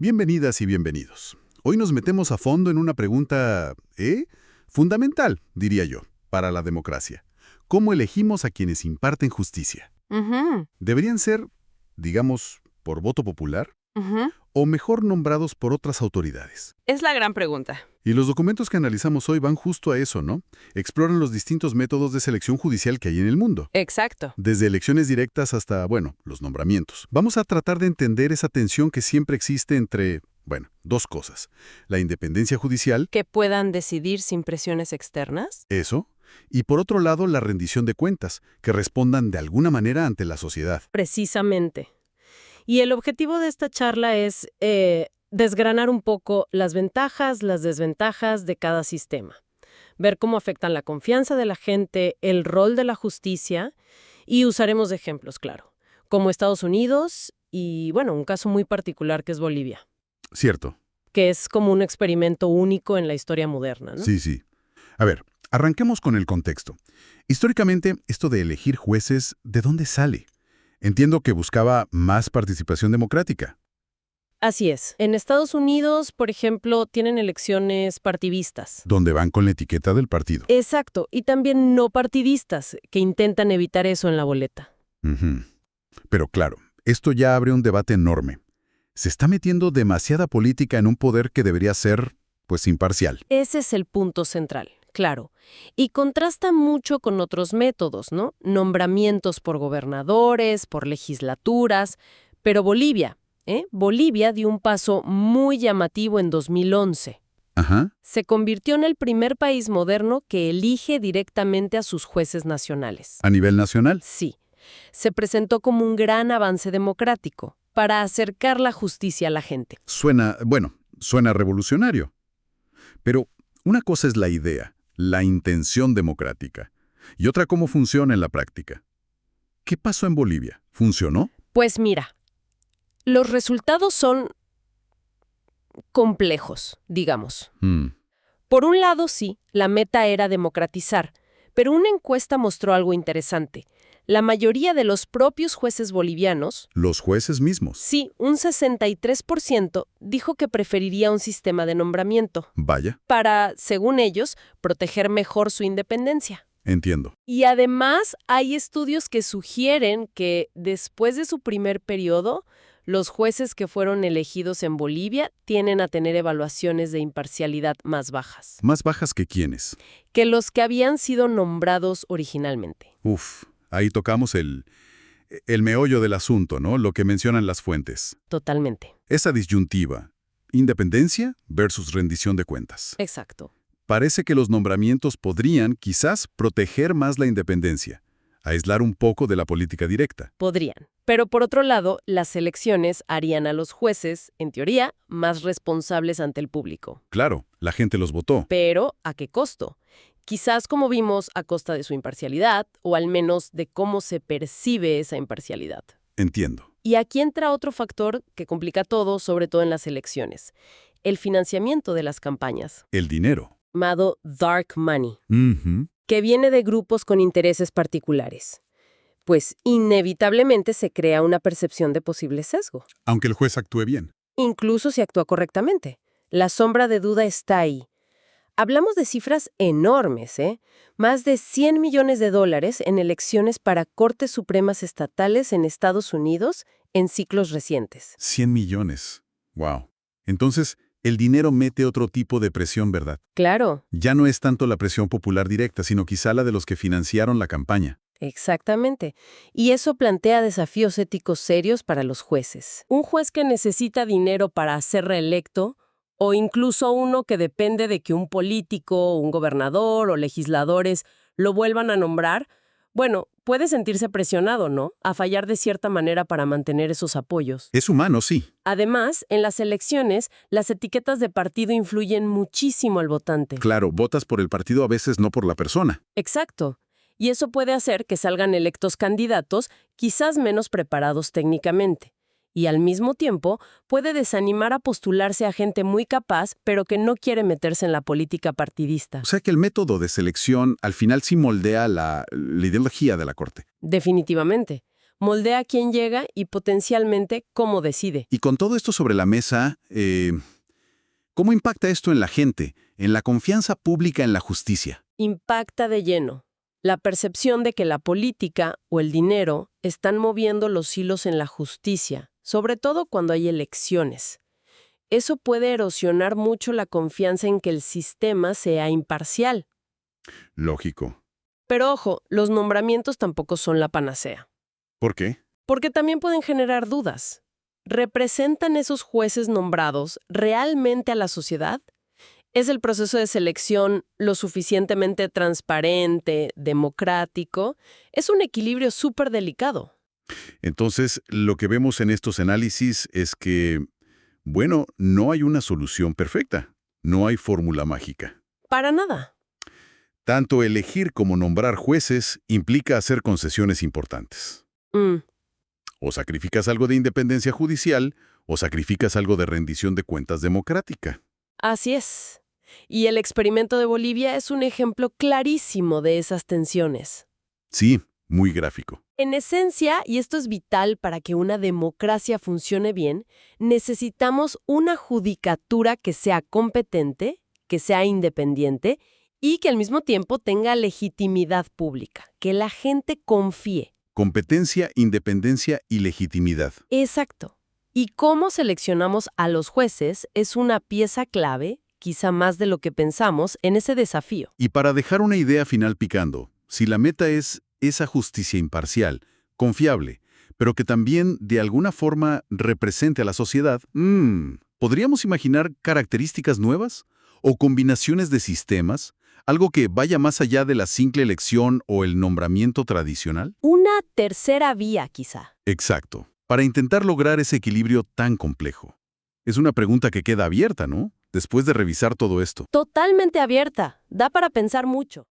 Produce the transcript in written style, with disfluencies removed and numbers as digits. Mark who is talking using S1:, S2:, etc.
S1: Bienvenidas y bienvenidos. Hoy nos metemos a fondo en una pregunta, fundamental, diría yo, para la democracia. ¿Cómo elegimos a quienes imparten justicia?
S2: Ujú,
S1: ¿Deberían ser, digamos, por voto popular
S2: ujú.
S1: o mejor nombrados por otras autoridades?
S2: Es la gran pregunta.
S1: Y los documentos que analizamos hoy van justo a eso, ¿no? Exploran los distintos métodos de selección judicial que hay en el mundo.
S2: Exacto.
S1: Desde elecciones directas hasta, bueno, los nombramientos. Vamos a tratar de entender esa tensión que siempre existe entre, bueno, dos cosas. La independencia judicial,
S2: Que puedan decidir sin presiones externas.
S1: eso, y por otro lado la rendición de cuentas, que respondan de alguna manera ante la sociedad.
S2: Precisamente. Y el objetivo de esta charla es desgranar un poco las ventajas, las desventajas de cada sistema. Ver cómo afectan la confianza de la gente, el rol de la justicia, y usaremos de ejemplos, claro, como Estados Unidos y, bueno, un caso muy particular que es Bolivia,
S1: Cierto.
S2: que es como un experimento único en la historia moderna, ¿no?
S1: Sí, sí. A ver, arranquemos con el contexto. Históricamente, esto de elegir jueces, ¿de dónde sale? Entiendo que buscaba más participación democrática.
S2: Así es. En Estados Unidos, por ejemplo, tienen elecciones partidistas.
S1: ¿Dónde van con la etiqueta del partido?
S2: Exacto, y también no partidistas, que intentan evitar eso en la boleta.
S1: Ujú. Pero claro, esto ya abre un debate enorme. Se está metiendo demasiada política en un poder que debería ser, pues, imparcial.
S2: Ese es el punto central, claro. Y contrasta mucho con otros métodos, ¿no? Nombramientos por gobernadores, por legislaturas. Pero Bolivia, Bolivia dio un paso muy llamativo en 2011.
S1: Ajá.
S2: Se convirtió en el primer país moderno que elige directamente a sus jueces nacionales.
S1: ¿A nivel nacional?
S2: Sí, se presentó como un gran avance democrático para acercar la justicia a la gente.
S1: Suena revolucionario. Pero una cosa es la idea, la intención democrática, y otra cómo funciona en la práctica. ¿Qué pasó en Bolivia? ¿Funcionó?
S2: Pues mira, los resultados son complejos, digamos. Por un lado, sí, la meta era democratizar, pero una encuesta mostró algo interesante. La mayoría de los propios jueces bolivianos,
S1: Los jueces mismos.
S2: sí, un 63%, dijo que preferiría un sistema de nombramiento
S1: Vaya,
S2: para, según ellos, proteger mejor su independencia.
S1: entiendo.
S2: Y además hay estudios que sugieren que después de su primer periodo, los jueces que fueron elegidos en Bolivia tienden a tener evaluaciones de imparcialidad más bajas
S1: ¿Más bajas que quiénes?
S2: que los que habían sido nombrados originalmente.
S1: Uf, ahí tocamos el meollo del asunto, ¿no? Lo que mencionan las fuentes.
S2: Totalmente.
S1: Esa disyuntiva, independencia versus rendición de cuentas.
S2: Exacto.
S1: Parece que los nombramientos podrían, quizás, proteger más la independencia, aislar un poco de la política directa.
S2: Podrían. Pero por otro lado, las elecciones harían a los jueces, en teoría, más responsables ante el público.
S1: Claro, la gente los votó.
S2: Pero, ¿a qué costo? Quizás, como vimos, a costa de su imparcialidad, o al menos de cómo se percibe esa imparcialidad.
S1: Entiendo.
S2: Y aquí entra otro factor que complica todo, sobre todo en las elecciones: el financiamiento de las campañas,
S1: El dinero.
S2: llamado dark money,
S1: Ujú.
S2: que viene de grupos con intereses particulares. Pues inevitablemente se crea una percepción de posible sesgo,
S1: Aunque el juez actúe bien.
S2: incluso si actúa correctamente. La sombra de duda está ahí. Hablamos de cifras enormes, ¿eh? Más de $100 millones en elecciones para cortes supremas estatales en Estados Unidos en ciclos recientes.
S1: 100 millones. Wow. Entonces, el dinero mete otro tipo de presión, ¿verdad?
S2: Claro,
S1: Ya no es tanto la presión popular directa, sino quizá la de los que financiaron la campaña.
S2: exactamente. Y eso plantea desafíos éticos serios para los jueces. Un juez que necesita dinero para ser reelecto, o incluso uno que depende de que un político, un gobernador o legisladores lo vuelvan a nombrar, bueno, puede sentirse presionado, ¿no? A fallar de cierta manera para mantener esos apoyos.
S1: Es humano, sí.
S2: Además, en las elecciones, las etiquetas de partido influyen muchísimo al votante.
S1: Claro, votas por el partido a veces no por la persona.
S2: Exacto. Y eso puede hacer que salgan electos candidatos quizás menos preparados técnicamente. Y al mismo tiempo puede desanimar a postularse a gente muy capaz, pero que no quiere meterse en la política partidista.
S1: O sea que el método de selección al final sí moldea la ideología de la corte.
S2: Definitivamente. moldea quién llega y potencialmente cómo decide.
S3: Y con todo esto sobre la mesa, ¿cómo impacta esto en la gente, en la confianza pública en la justicia?
S2: Impacta de lleno. La percepción de que la política o el dinero están moviendo los hilos en la justicia, sobre todo cuando hay elecciones. Eso puede erosionar mucho la confianza en que el sistema sea imparcial.
S1: Lógico.
S2: Pero ojo, los nombramientos tampoco son la panacea.
S1: ¿Por qué?
S2: Porque también pueden generar dudas. ¿Representan esos jueces nombrados realmente a la sociedad? ¿Es el proceso de selección lo suficientemente transparente, democrático? Es un equilibrio súper delicado.
S1: Entonces, lo que vemos en estos análisis es que, bueno, no hay una solución perfecta. No hay fórmula mágica.
S2: Para nada.
S1: Tanto elegir como nombrar jueces implica hacer concesiones importantes. O sacrificas algo de independencia judicial, o sacrificas algo de rendición de cuentas democrática.
S2: Así es. Y el experimento de Bolivia es un ejemplo clarísimo de esas tensiones.
S1: Sí, muy gráfico.
S2: En esencia, y esto es vital para que una democracia funcione bien, necesitamos una judicatura que sea competente, que sea independiente y que al mismo tiempo tenga legitimidad pública, que la gente confíe.
S1: Competencia, independencia y legitimidad.
S2: Exacto. Y cómo seleccionamos a los jueces es una pieza clave, quizá más de lo que pensamos, en ese desafío.
S1: Y para dejar una idea final picando, si la meta es esa justicia imparcial, confiable, pero que también de alguna forma represente a la sociedad, ¿podríamos imaginar características nuevas? ¿O combinaciones de sistemas? ¿Algo que vaya más allá de la simple elección o el nombramiento tradicional?
S2: Una tercera vía, quizá.
S1: Exacto. Para intentar lograr ese equilibrio tan complejo. Es una pregunta que queda abierta, ¿no? Después de revisar todo esto.
S2: Totalmente abierta. Da para pensar mucho.